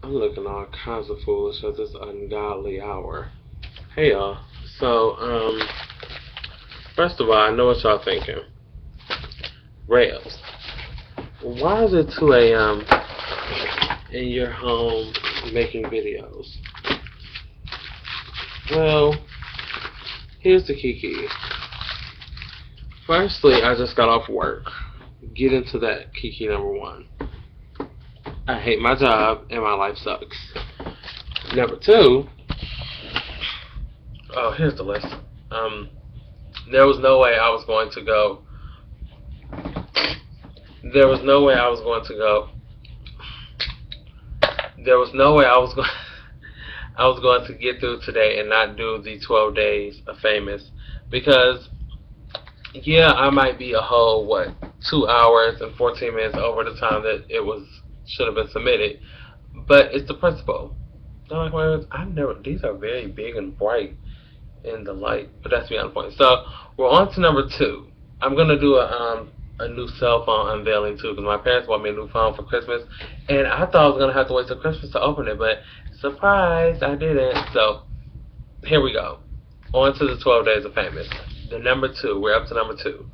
I'm looking all kinds of foolish at this ungodly hour. Hey y'all. So, first of all, I know what y'all thinking. Rails. Why is it 2 a.m. in your home making videos? Well, here's the kiki. Firstly, I just got off work. Get into that kiki number one. I hate my job and my life sucks. Number two, oh, here's the list. There was no way I was going to go. There was no way I was going to go. There was no way I was going. I was going to get through today and not do the 12 days of famous, because yeah, I might be a whole 2 hours and 14 minutes over the time that it was should have been submitted, but it's the principle. Like, I've never. These are very big and bright in the light, but that's beyond the point. So we're on to number two. I'm gonna do a new cell phone unveiling too, because my parents bought me a new phone for Christmas, and I thought I was gonna have to wait till Christmas to open it, but surprise, I didn't. So here we go. On to the 12 days of famous. The number two. We're up to number two.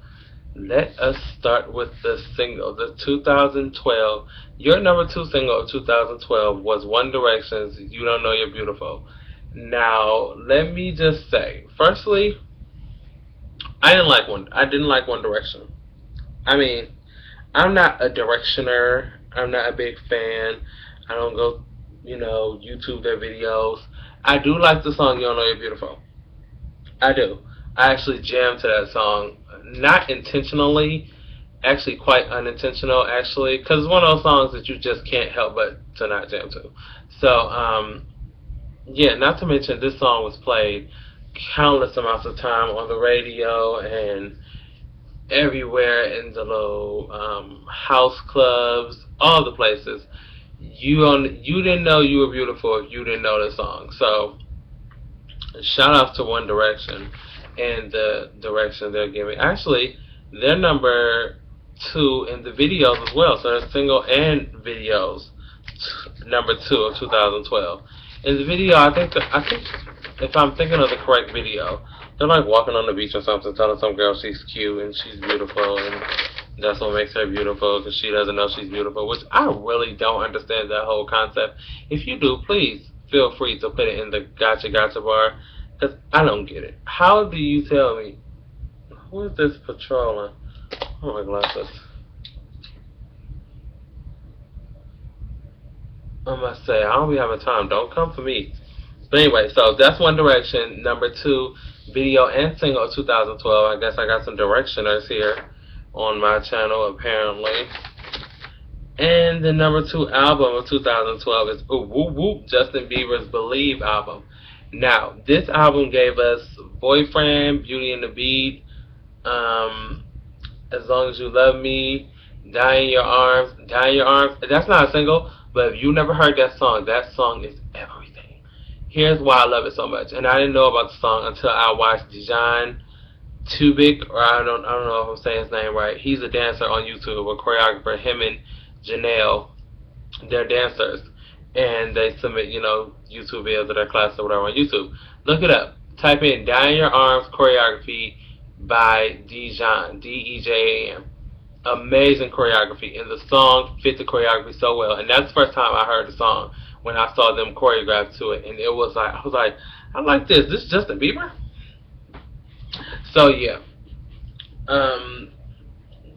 Let us start with the single, the 2012. Your number two single of 2012 was One Direction's "You Don't Know You're Beautiful." Now, let me just say, firstly, I didn't like One Direction. I mean, I'm not a Directioner. I'm not a big fan. I don't go, YouTube their videos. I do like the song "You Don't Know You're Beautiful." I do. I actually jammed to that song, not intentionally, actually quite unintentional, actually, because it's one of those songs that you just can't help but to not jam to. So, yeah, not to mention this song was played countless amounts of time on the radio and everywhere in the little house clubs, all the places. You didn't know you were beautiful if you didn't know the song. So, shout out to One Direction and the direction they're giving. Actually, they're number two in the videos as well. So they're single and videos, number two of 2012. In the video, I think if I'm thinking of the correct video, they're like walking on the beach or something, telling some girl she's cute and she's beautiful, and that's what makes her beautiful, because she doesn't know she's beautiful. Which I really don't understand that whole concept. If you do, please feel free to put it in the gotcha bar, because I don't get it. How do you tell me? Who is this patrolling? Oh, my glasses. I must say, I don't be having time. Don't come for me. But anyway, so that's One Direction. Number two, video and single of 2012. I guess I got some Directioners here on my channel, apparently. And the number two album of 2012 is Ooh Whoop Whoop, Justin Bieber's Believe album. Now, this album gave us Boyfriend, Beauty and the Beat, As Long As You Love Me, Die in Your Arms. Die in Your Arms. That's not a single, but if you never heard that song is everything. Here's why I love it so much. And I didn't know about the song until I watched Dijon Tubik, or I don't know if I'm saying his name right. He's a dancer on YouTube, a choreographer. Him and Janelle, they're dancers, and they submit, YouTube videos of their class or whatever on YouTube. Look it up. Type in "Die in Your Arms" choreography by Dijon, D-E-J-A-N. Amazing choreography, and the song fit the choreography so well. And that's the first time I heard the song, when I saw them choreograph to it, and it was like, I like this. This is Justin Bieber. So yeah,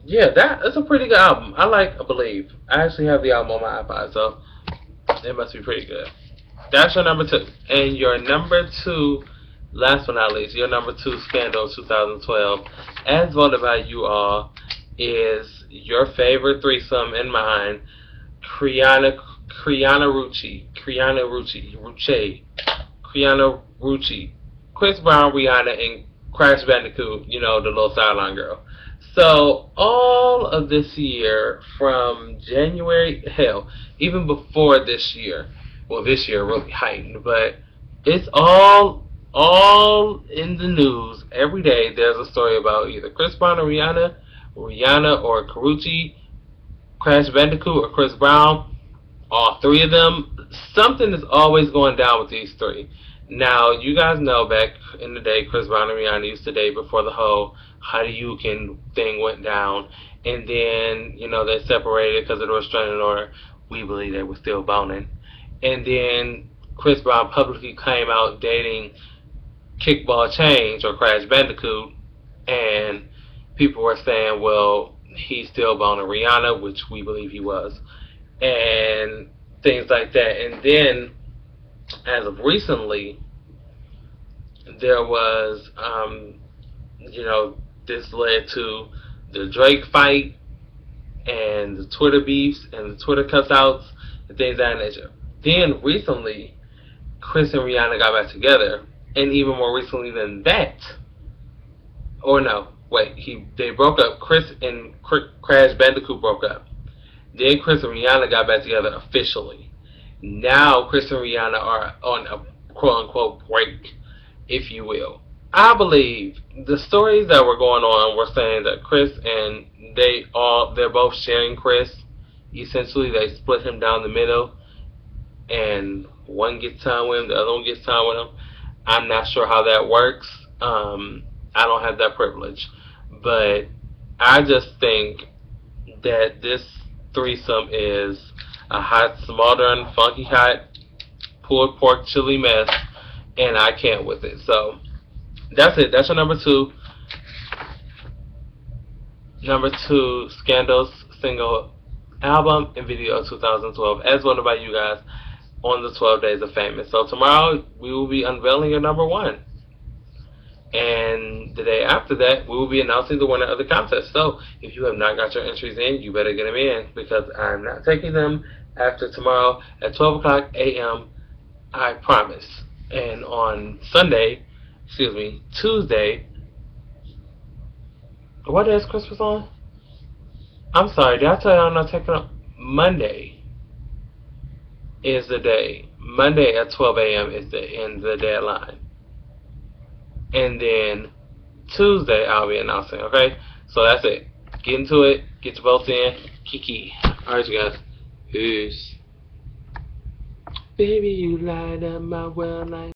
yeah, that's a pretty good album. I like Believe. I actually have the album on my iPod, so it must be pretty good. That's your number two. And your number two, last but not least, your number two scandal of 2012, as voted by you all, is your favorite threesome and mine, Chri-Anna-Ruche, Chris Brown, Rihanna, and Crash Bandicoot, the little sideline girl. So all of this year, from January, hell, even before this year, well, this year really heightened, but it's all in the news. Every day there's a story about either Chris Brown or Rihanna or Karuchi, Crash Bandicoot or Chris Brown. All three of them, something is always going down with these three. Now, you guys know back in the day, Chris Brown and Rihanna used to date before the whole how do you can thing went down. And then, they separated because of the restraining order. We believe they were still boning. And then Chris Brown publicly came out dating Kickball Change or Crash Bandicoot. And people were saying, well, he's still boning Rihanna, which we believe he was. And things like that. And then, as of recently, there was, this led to the Drake fight and the Twitter beefs and the Twitter cutouts and things of that nature. Then recently, Chris and Rihanna got back together, and even more recently than that, or no, wait, they broke up. Chris and Crash Bandicoot broke up. Then Chris and Rihanna got back together officially. Now Chris and Rihanna are on a quote-unquote break, if you will. I believe the stories that were going on were saying that Chris and they're both sharing Chris. Essentially, they split him down the middle, and one gets time with him, the other one gets time with him. I'm not sure how that works. I don't have that privilege, but I just think that this threesome is a hot, smoldering, funky hot, pulled pork chili mess, and I can't with it. So that's it. That's your number two. Number two, Scandal's single album and video 2012, as voted by you guys on the 12 Days of Famous. So tomorrow we will be unveiling your number one. And the day after that, we will be announcing the winner of the contest. So if you have not got your entries in, you better get them in, because I'm not taking them after tomorrow at 12 o'clock a.m. I promise. And on Tuesday, what day is Christmas on? I'm sorry, did I tell you I'm not taking them? Monday is the day. Monday at 12 a.m. is the end of the deadline. And then Tuesday I'll be announcing, okay? So that's it. Get into it. Get your votes in. Kiki. Alright, you guys. Peace. Baby, you light up my well night.